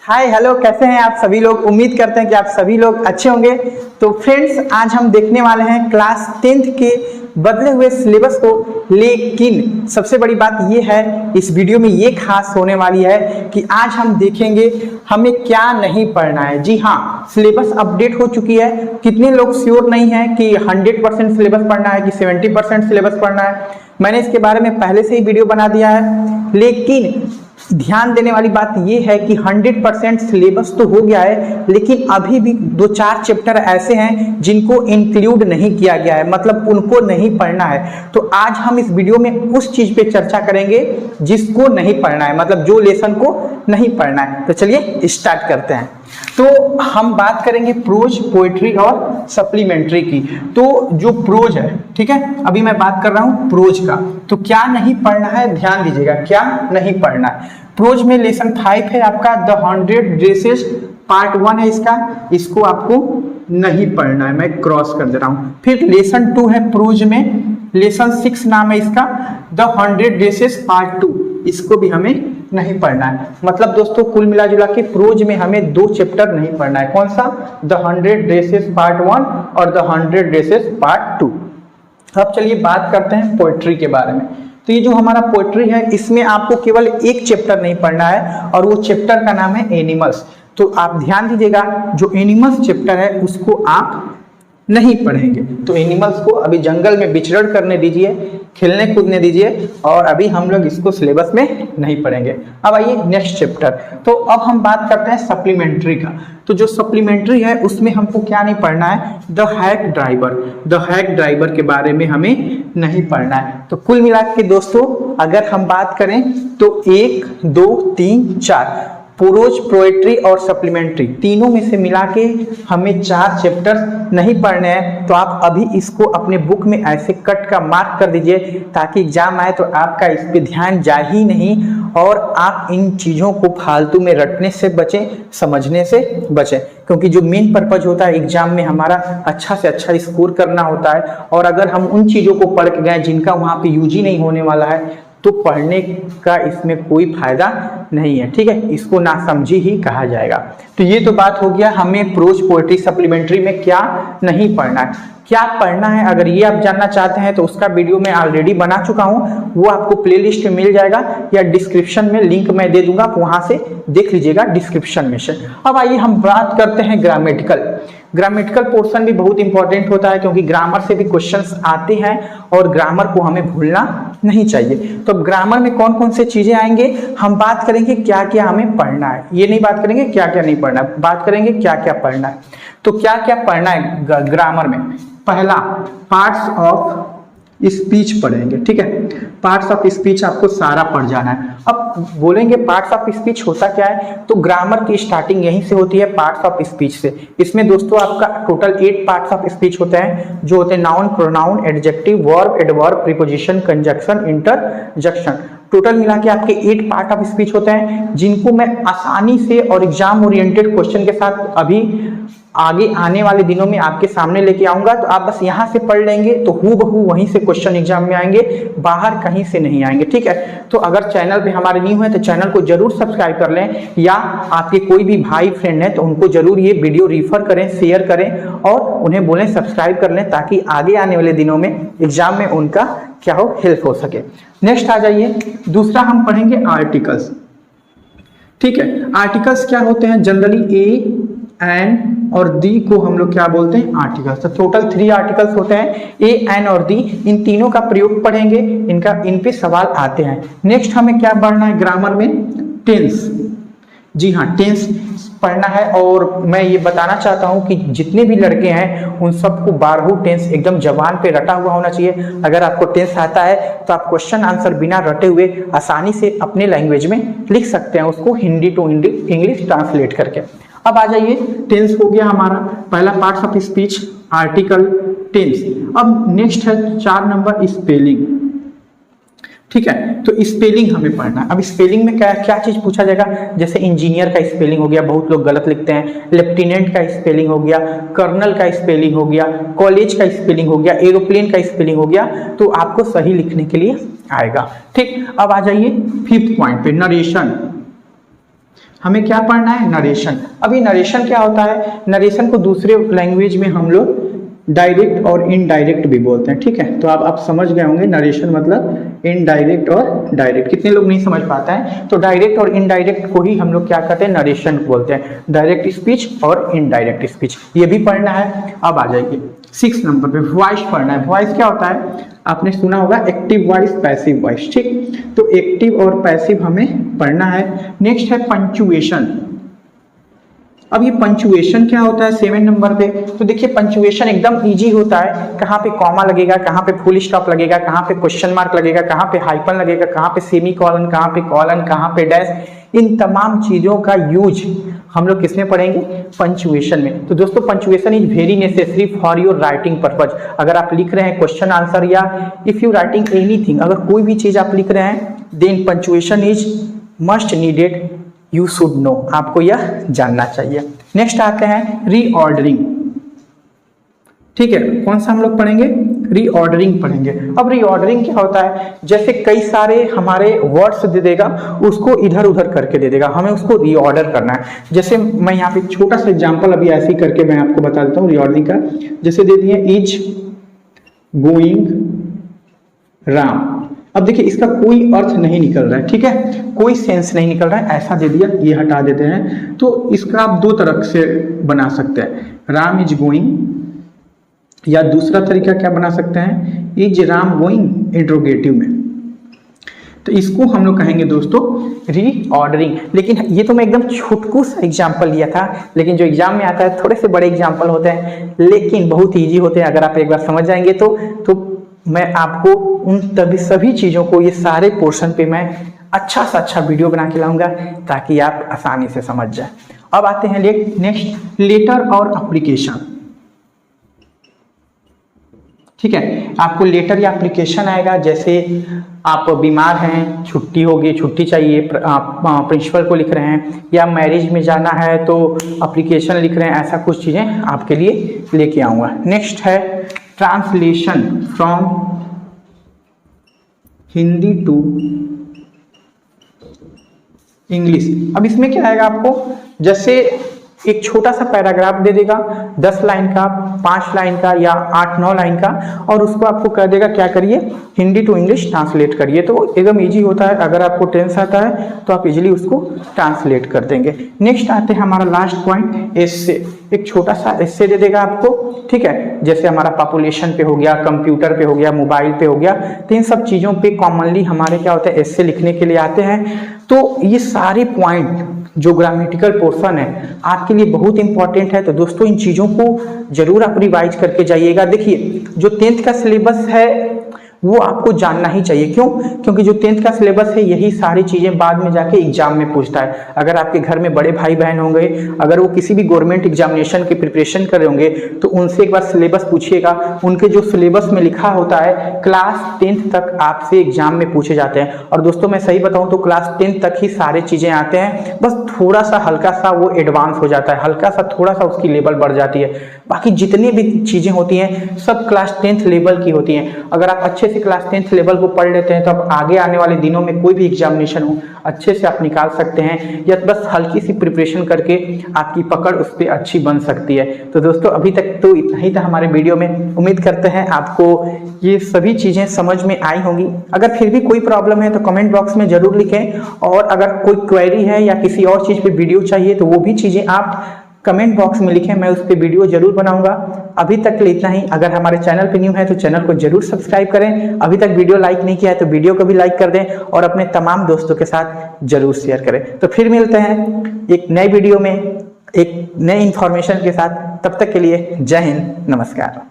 Hi hello, कैसे हैं आप सभी लोग। उम्मीद करते हैं कि आप सभी लोग अच्छे होंगे। तो फ्रेंड्स, आज हम देखने वाले हैं क्लास 10th के बदले हुए सिलेबस को। लेकिन सबसे बड़ी बात ये है, इस वीडियो में ये खास होने वाली है कि आज हम देखेंगे हमें क्या नहीं पढ़ना है। जी हाँ, सिलेबस अपडेट हो चुकी है। कितने लोग श्योर नहीं है कि 100% सिलेबस पढ़ना है कि 70% सिलेबस पढ़ना है। मैंने इसके बारे में पहले से ही वीडियो बना दिया है, लेकिन ध्यान देने वाली बात यह है कि 100% सिलेबस तो हो गया है, लेकिन अभी भी 2-4 चैप्टर ऐसे हैं जिनको इंक्लूड नहीं किया गया है, मतलब उनको नहीं पढ़ना है। तो आज हम इस वीडियो में उस चीज पे चर्चा करेंगे जिसको नहीं पढ़ना है, मतलब जो लेसन को नहीं पढ़ना है। तो चलिए स्टार्ट करते हैं। तो हम बात करेंगे प्रोज, पोएट्री और सप्लीमेंट्री की। तो जो प्रोज है, ठीक है, अभी मैं बात कर रहा हूं प्रोज का। तो क्या नहीं पढ़ना है, ध्यान दीजिएगा, क्या नहीं पढ़ना है। प्रोज में लेसन 5 है आपका, द 100 ड्रेसेस, पार्ट 1 है इसको आपको नहीं पढ़ना है, मैं क्रॉस कर दे रहा हूं। फिर लेसन 2 है प्रोज में, लेसन 6 नाम है इसका, द 100 ड्रेसेस पार्ट 2, इसको भी हमें नहीं पढ़ना है। मतलब दोस्तों, कुल मिला जुला के प्रोज में हमें 2 चैप्टर नहीं पढ़ना है। कौन सा? द 100 ड्रेसेस पार्ट 1 और द 100 ड्रेसेस पार्ट 2। अब चलिए बात करते हैं पोएट्री के बारे में। तो ये जो हमारा पोएट्री है, इसमें आपको केवल एक चैप्टर नहीं पढ़ना है और वो चैप्टर का नाम है एनिमल्स। तो आप ध्यान दीजिएगा, जो एनिमल्स चैप्टर है उसको आप नहीं पढ़ेंगे। तो एनिमल्स को अभी जंगल में विचरण करने दीजिए, खेलने कूदने दीजिए, और अभी हम लोग इसको सिलेबस में नहीं पढ़ेंगे। अब आइए नेक्स्ट चैप्टर। तो अब हम बात करते हैं सप्लीमेंट्री का। तो जो सप्लीमेंट्री है उसमें हमको क्या नहीं पढ़ना है? The hack driver. The hack driver के बारे में हमें नहीं पढ़ना है। तो कुल मिला के दोस्तों, अगर हम बात करें तो 1, 2, 3, 4 प्रोज, पोएट्री और सप्लीमेंट्री, तीनों में से मिला के हमें 4 चैप्टर नहीं पढ़ने हैं। तो आप अभी इसको अपने बुक में ऐसे कट का मार्क कर दीजिए, ताकि एग्जाम आए तो आपका इस पे ध्यान जा ही नहीं और आप इन चीज़ों को फालतू में रटने से बचें, समझने से बचें। क्योंकि जो मेन पर्पज होता है एग्जाम में, हमारा अच्छा से अच्छा स्कोर करना होता है। और अगर हम उन चीज़ों को पढ़ के गए जिनका वहाँ पे यूज ही नहीं होने वाला है, तो पढ़ने का इसमें कोई फायदा नहीं है। ठीक है, इसको नासमझी ही कहा जाएगा। तो ये तो बात हो गया हमें प्रोज, पोएट्री, सप्लीमेंट्री में क्या नहीं पढ़ना है। क्या पढ़ना है, अगर ये आप जानना चाहते हैं तो उसका वीडियो मैं ऑलरेडी बना चुका हूं, वो आपको प्लेलिस्ट में मिल जाएगा या डिस्क्रिप्शन में लिंक मैं दे दूंगा, आप वहां से देख लीजिएगा डिस्क्रिप्शन में से। अब आइए हम बात करते हैं ग्रामेटिकल। ग्रामेटिकल पोर्शन भी बहुत इंपॉर्टेंट होता है, क्योंकि ग्रामर से भी क्वेश्चंस आते हैं और ग्रामर को हमें भूलना नहीं चाहिए। तो ग्रामर में कौन कौन से चीजें आएंगे, हम बात करेंगे क्या क्या हमें पढ़ना है। ये नहीं बात करेंगे क्या क्या नहीं पढ़ना है, बात करेंगे क्या क्या पढ़ना है। तो क्या क्या पढ़ना है ग्रामर में? पहला, पार्ट्स ऑफ स्पीच पढ़ेंगे। ठीक है, पार्ट्स ऑफ स्पीच आपको सारा पढ़ जाना है। अब बोलेंगे पार्ट्स ऑफ स्पीच होता क्या है, तो ग्रामर की स्टार्टिंग यहीं से होती है, पार्ट्स ऑफ स्पीच से। इसमें दोस्तों आपका टोटल 8 पार्ट्स ऑफ स्पीच होते हैं, जो होते हैं noun, pronoun, adjective, verb, adverb, preposition, conjunction, interjection. Total मिला के आपके 8 पार्ट ऑफ स्पीच होते हैं, जिनको मैं आसानी से और एग्जाम ओरिएंटेड क्वेश्चन के साथ अभी आगे आने वाले दिनों में आपके सामने लेके आऊंगा। तो आप बस यहाँ से पढ़ लेंगे तो हूबहू वहीं से क्वेश्चन एग्जाम में आएंगे, बाहर कहीं से नहीं आएंगे। ठीक है, तो अगर चैनल पे हमारे न्यू है तो चैनल को जरूर सब्सक्राइब कर लें, या आपके कोई भी भाई फ्रेंड है तो उनको जरूर ये वीडियो रेफर करें, शेयर करें और उन्हें बोलें सब्सक्राइब कर लें, ताकि आगे आने वाले दिनों में एग्जाम में उनका क्या हो, हेल्प हो सके। नेक्स्ट आ जाइए, दूसरा हम पढ़ेंगे आर्टिकल्स। ठीक है, आर्टिकल्स क्या होते हैं? जनरली ए, एन और दी को हम लोग क्या बोलते हैं? आर्टिकल्स। तो टोटल 3 आर्टिकल्स होते हैं, ए, एन और दी। इन तीनों का प्रयोग पढ़ेंगे, इन पे सवाल आते हैं। नेक्स्ट हमें क्या पढ़ना है ग्रामर में? टेंस। जी हाँ, टेंस पढ़ना है। और मैं ये बताना चाहता हूँ कि जितने भी लड़के हैं उन सबको 12 टेंस एकदम जबान पे रटा हुआ होना चाहिए। अगर आपको टेंस आता है तो आप क्वेश्चन आंसर बिना रटे हुए आसानी से अपने लैंग्वेज में लिख सकते हैं, उसको हिंदी टू इंग्लिश ट्रांसलेट करके। अब आ जाइए, टेंस हो गया हमारा पहला parts of speech, article, tense. अब नेक्स्ट है 4 नंबर स्पेलिंग। ठीक है, तो स्पेलिंग हमें पढ़ना है। अब स्पेलिंग में क्या क्या चीज पूछा जाएगा? जैसे इंजीनियर का स्पेलिंग हो गया, बहुत लोग गलत लिखते हैं। लेफ्टिनेंट का स्पेलिंग हो गया, कर्नल का स्पेलिंग हो गया, कॉलेज का स्पेलिंग हो गया, एरोप्लेन का स्पेलिंग हो गया। तो आपको सही लिखने के लिए आएगा। ठीक, अब आ जाइए 5th पॉइंट पे, नरेशन। हमें क्या पढ़ना है, नरेशन। अभी नरेशन क्या होता है, नरेशन को दूसरे लैंग्वेज में हम लोग डायरेक्ट और इनडायरेक्ट भी बोलते हैं, ठीक है। तो आप समझ गए होंगे नरेशन मतलब इनडायरेक्ट और डायरेक्ट। कितने लोग नहीं समझ पाता है, तो डायरेक्ट और इनडायरेक्ट को ही हम लोग क्या कहते हैं, नरेशन बोलते हैं। डायरेक्ट स्पीच और इनडायरेक्ट स्पीच ये भी पढ़ना है। अब आ जाइए 6 नंबर पे, वॉइस पढ़ना है। वॉइस क्या होता है, आपने सुना होगा एक्टिव वॉइस, पैसिव वॉइस, ठीक। तो एक्टिव और पैसिव हमें पढ़ना है। नेक्स्ट है पंचुएशन। अब ये पंचुएशन क्या होता है 7 नंबर पे, तो देखिए पंचुएशन एकदम इजी होता है। कहाँ पे कॉमा लगेगा, कहाँ पे फुल स्टॉप लगेगा, कहाँ पे क्वेश्चन मार्क लगेगा, कहाँ पे हाइफन लगेगा, कहाँ पे सेमी कॉलन, कहाँ पे कॉलन, कहाँ पे डैश, इन तमाम चीजों का यूज हम लोग किसमें पढ़ेंगे, पंचुएशन में। तो दोस्तों punctuation is very necessary for your writing purpose. अगर आप लिख रहे हैं क्वेश्चन आंसर या इफ यू राइटिंग एनीथिंग, अगर कोई भी चीज आप लिख रहे हैं, then punctuation is must needed, you should know, आपको यह जानना चाहिए। नेक्स्ट आते हैं रीऑर्डरिंग, ठीक है। कौन सा हम लोग पढ़ेंगे, रीऑर्डरिंग पढ़ेंगे। अब रीऑर्डरिंग क्या होता है, जैसे कई सारे हमारे वर्ड्स दे देगा, उसको इधर उधर करके दे देगा, हमें उसको रीऑर्डर करना है। जैसे मैं यहाँ पे छोटा सा एग्जांपल अभी ऐसे ही करके मैं आपको बता देता हूँ रीऑर्डरिंग का। जैसे दे दिए इज गोइंग राम। अब देखिए इसका कोई अर्थ नहीं निकल रहा है, ठीक है, कोई सेंस नहीं निकल रहा है, ऐसा दे दिया, ये हटा देते हैं। तो इसका आप दो तरह से बना सकते हैं, राम इज गोइंग, या दूसरा तरीका क्या बना सकते हैं, इज राम गोइंग इंट्रोगेटिव में। तो इसको हम लोग कहेंगे दोस्तों रीऑर्डरिंग। लेकिन ये तो मैं एकदम छुटकू सा एग्जाम्पल लिया था, लेकिन जो एग्जाम में आता है थोड़े से बड़े एग्जाम्पल होते हैं, लेकिन बहुत ईजी होते हैं। अगर आप एक बार समझ जाएंगे तो मैं आपको उन सभी चीज़ों को, ये सारे पोर्शन पे मैं अच्छा सा अच्छा वीडियो बना के लाऊंगा ताकि आप आसानी से समझ जाए। अब आते हैं नेक्स्ट, लेटर और एप्लीकेशन, ठीक है। आपको लेटर या एप्लीकेशन आएगा, जैसे आप बीमार हैं, छुट्टी होगी, छुट्टी चाहिए, प्रिंसिपल को लिख रहे हैं, या मैरिज में जाना है तो एप्लीकेशन लिख रहे हैं, ऐसा कुछ चीज़ें आपके लिए लेके आऊँगा। नेक्स्ट है translation from Hindi to English. अब इसमें क्या आएगा आपको, जैसे एक छोटा सा पैराग्राफ दे देगा 10 लाइन का, 5 लाइन का या 8-9 लाइन का, और उसको आपको कह देगा क्या करिए, हिंदी टू इंग्लिश ट्रांसलेट करिए। तो एकदम इजी होता है, अगर आपको टेंस आता है तो आप इजीली उसको ट्रांसलेट कर देंगे। नेक्स्ट आते हैं हमारा लास्ट पॉइंट, एस्से। एक छोटा सा एस्से दे देगा आपको, ठीक है, जैसे हमारा पॉपुलेशन पे हो गया, कंप्यूटर पे हो गया, मोबाइल पे हो गया, तो इन सब चीज़ों पे कॉमनली हमारे क्या होता है, एस्से लिखने के लिए आते हैं। तो ये सारे पॉइंट जो ग्रामेटिकल पोर्शन है आपके लिए बहुत इंपॉर्टेंट है। तो दोस्तों इन चीज़ों को जरूर आप रिवाइज करके जाइएगा। देखिए जो 10th का सिलेबस है वो आपको जानना ही चाहिए। क्यों? क्योंकि जो 10th का सिलेबस है यही सारी चीज़ें बाद में जाके एग्जाम में पूछता है। अगर आपके घर में बड़े भाई बहन होंगे, अगर वो किसी भी गवर्नमेंट एग्जामिनेशन की प्रिपरेशन कर रहे होंगे, तो उनसे एक बार सिलेबस पूछिएगा। उनके जो सिलेबस में लिखा होता है क्लास 10th तक आपसे एग्जाम में पूछे जाते हैं। और दोस्तों मैं सही बताऊं तो क्लास 10th तक ही सारे चीज़ें आते हैं, बस थोड़ा सा हल्का सा वो एडवांस हो जाता है, हल्का सा थोड़ा सा उसकी लेवल बढ़ जाती है। बाकी जितनी भी चीज़ें होती हैं सब क्लास 10th लेवल की होती हैं। अगर आप अच्छे से क्लास 10th लेवल को पढ़ लेते हैं तो आप आगे आने वाले दिनों में कोई भी एग्जामिनेशन हो अच्छे से आप निकाल सकते हैं, या बस हल्की सी प्रिपरेशन करके आपकी पकड़ उस पर अच्छी बन सकती है। तो दोस्तों अभी तक तो इतना ही था हमारे वीडियो में। उम्मीद करते हैं आपको ये सभी चीज़ें समझ में आई होंगी। अगर फिर भी कोई प्रॉब्लम है तो कमेंट बॉक्स में जरूर लिखें, और अगर कोई क्वेरी है या किसी और चीज़ पे वीडियो चाहिए तो वो भी चीज़ें आप कमेंट बॉक्स में लिखें, मैं उस पर वीडियो जरूर बनाऊंगा। अभी तक के लिए इतना ही। अगर हमारे चैनल पे न्यू है तो चैनल को जरूर सब्सक्राइब करें। अभी तक वीडियो लाइक नहीं किया है तो वीडियो को भी लाइक कर दें, और अपने तमाम दोस्तों के साथ जरूर शेयर करें। तो फिर मिलते हैं एक नए वीडियो में एक नए इंफॉर्मेशन के साथ। तब तक के लिए जय हिंद, नमस्कार।